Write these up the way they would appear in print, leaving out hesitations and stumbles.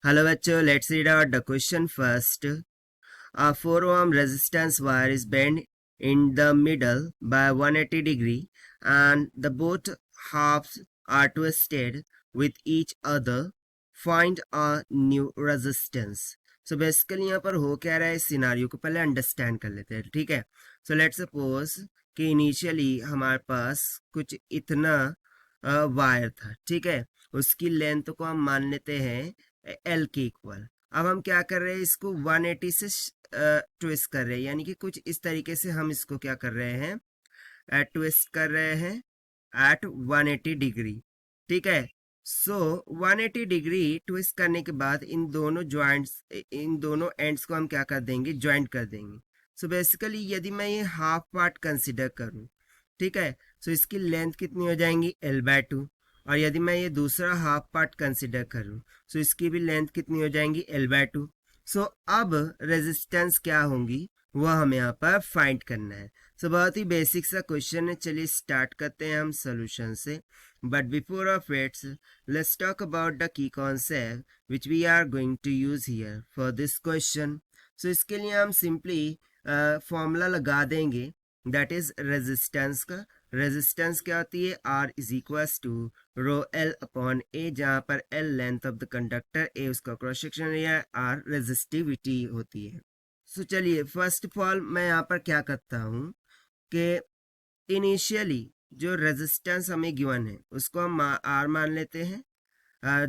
Hello बच्चों, let's read out the question first. A 4 ohm resistance wire is bent in the middle by 180 degree and the both halves are twisted with each other. Find a new resistance. So basically यहाँ पर हो क्या रहा है, इस scenario को पहले understand कर लेते हैं. ठीक है. सो लेट्स सपोज कि इनिशियली हमारे पास कुछ इतना वायर था. ठीक है. उसकी लेंथ को हम मान लेते हैं एल के इक्वल. अब हम क्या कर रहे हैं, इसको 180 से ट्विस्ट कर रहे हैं, यानी कि कुछ इस तरीके से हम इसको क्या कर रहे हैं, ट्विस्ट कर रहे हैं एट 180 डिग्री. ठीक है. सो 180 डिग्री ट्विस्ट करने के बाद इन दोनों जॉइंट्स, इन दोनों एंड्स को हम क्या कर देंगे, ज्वाइंट कर देंगे. सो बेसिकली यदि मैं ये हाफ पार्ट कंसिडर करूं, ठीक है, सो इसकी लेंथ कितनी हो जाएंगी, L/2. और यदि मैं ये दूसरा हाफ पार्ट कंसिडर करूं, सो इसकी भी लेंथ कितनी हो जाएंगी, L/2. सो अब रेजिस्टेंस क्या होंगी वो हमें यहाँ पर फाइंड करना है. सो बहुत ही बेसिक सा क्वेश्चन है. चलिए स्टार्ट करते हैं हम सोल्यूशन से. But before of its let's talk about the key concept which we are going to use here for this question. So इसके लिए हम सिंपली फॉर्मूला लगा देंगे, दैट इज रेजिस्टेंस का. रेजिस्टेंस क्या होती है, R is equals to rho L upon A, जहाँ पर L length of the conductor, A उसका cross section area, R resistivity होती है. सो चलिए फर्स्ट ऑफ ऑल मैं यहाँ पर क्या करता हूँ कि इनिशियली जो रेजिस्टेंस हमें गिवन है उसको हम R मान लेते हैं.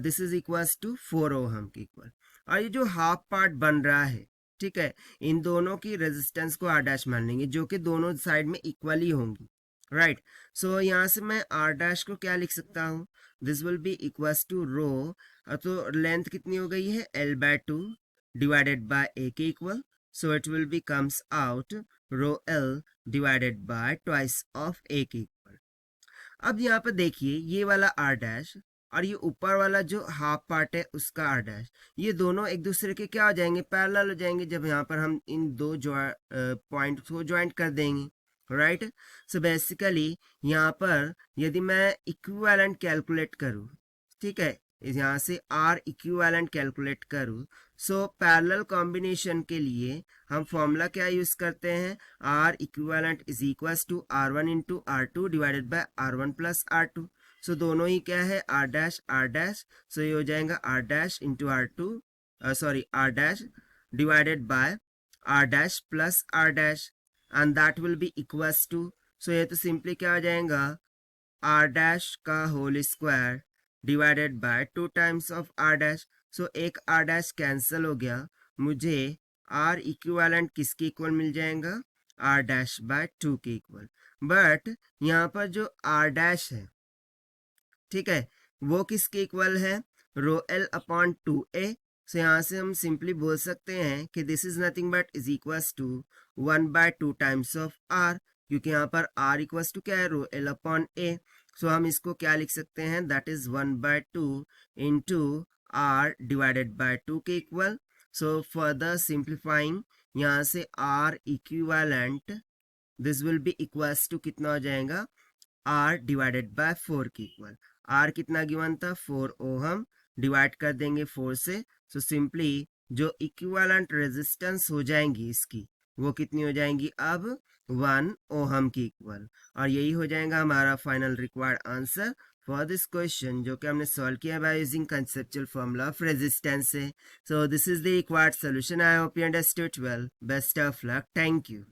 This is equals to 4 ohm के इक्वल. और ये जो हाफ पार्ट बन रहा है, ठीक है, इन दोनों की रेजिस्टेंस को R' मान लेंगे, जो कि दोनों साइड में इक्वली होंगी. राइट. सो यहाँ से मैं R' को क्या लिख सकता हूँ, this will be equals to rho. तो लेंथ कितनी हो गई है, L/2 डिवाइडेड बाय A के equal. So it will be comes out rho L divided by twice of A के इक्वल. अब यहाँ पर देखिए ये वाला R' और ये ऊपर वाला जो हाफ पार्ट है उसका R', ये दोनों एक दूसरे के क्या हो जाएंगे, पैरेलल हो जाएंगे, जब यहाँ पर हम इन दो पॉइंट को ज्वाइंट कर देंगे. राइट. सो बेसिकली यहाँ पर यदि मैं इक्विवेलेंट कैलकुलेट करूँ, ठीक है, यहाँ से R इक्विवेलेंट कैलकुलेट करूँ, सो पैरेलल कॉम्बिनेशन के लिए हम फॉर्मूला क्या यूज करते हैं, R equivalent is equals to R1 into R2 divided by R1 plus R2. So दोनों ही क्या है, R'. सो ये हो जाएगा R' into R2, sorry R' divided bye R' plus R' and that will be equals to, so ये तो simply क्या हो जाएगा, R' का whole square divided by 2 times of R'. So एक R' कैंसिल हो गया, मुझे R इक्विवेलेंट किसके इक्वल मिल जाएगा, R'/2 के इक्वल. बट यहाँ पर जो R' है, ठीक है, वो किसके इक्वल है, रो L अपॉन 2A. सो यहाँ से हम सिंपली बोल सकते हैं कि this is nothing but is equals to 1/2 times of R, क्योंकि यहाँ पर R इक्वल्स टू क्या है, rho L upon A. So हम इसको क्या लिख सकते हैं, that is 1/2 into R divided by 2 के इक्वल. सो फर्दर सिंप्लीफाइंग, यहाँ से R equivalent this will be equals to कितना हो जाएगा, R डिवाइडेड बाय 4 के इक्वल. R कितना गिवन था, 4 ओहम, डिवाइड कर देंगे 4 से. सो सिंपली जो इक्विवेलेंट रेजिस्टेंस हो जाएंगी इसकी, वो कितनी हो जाएंगी, अब 1 ओहम की इक्वल. और यही हो जाएगा हमारा final required answer for this question, जो कि हमने सॉल्व किया by using conceptual formula of resistance से. So this is the required solution. I hope you understood well. Best of luck. Thank you.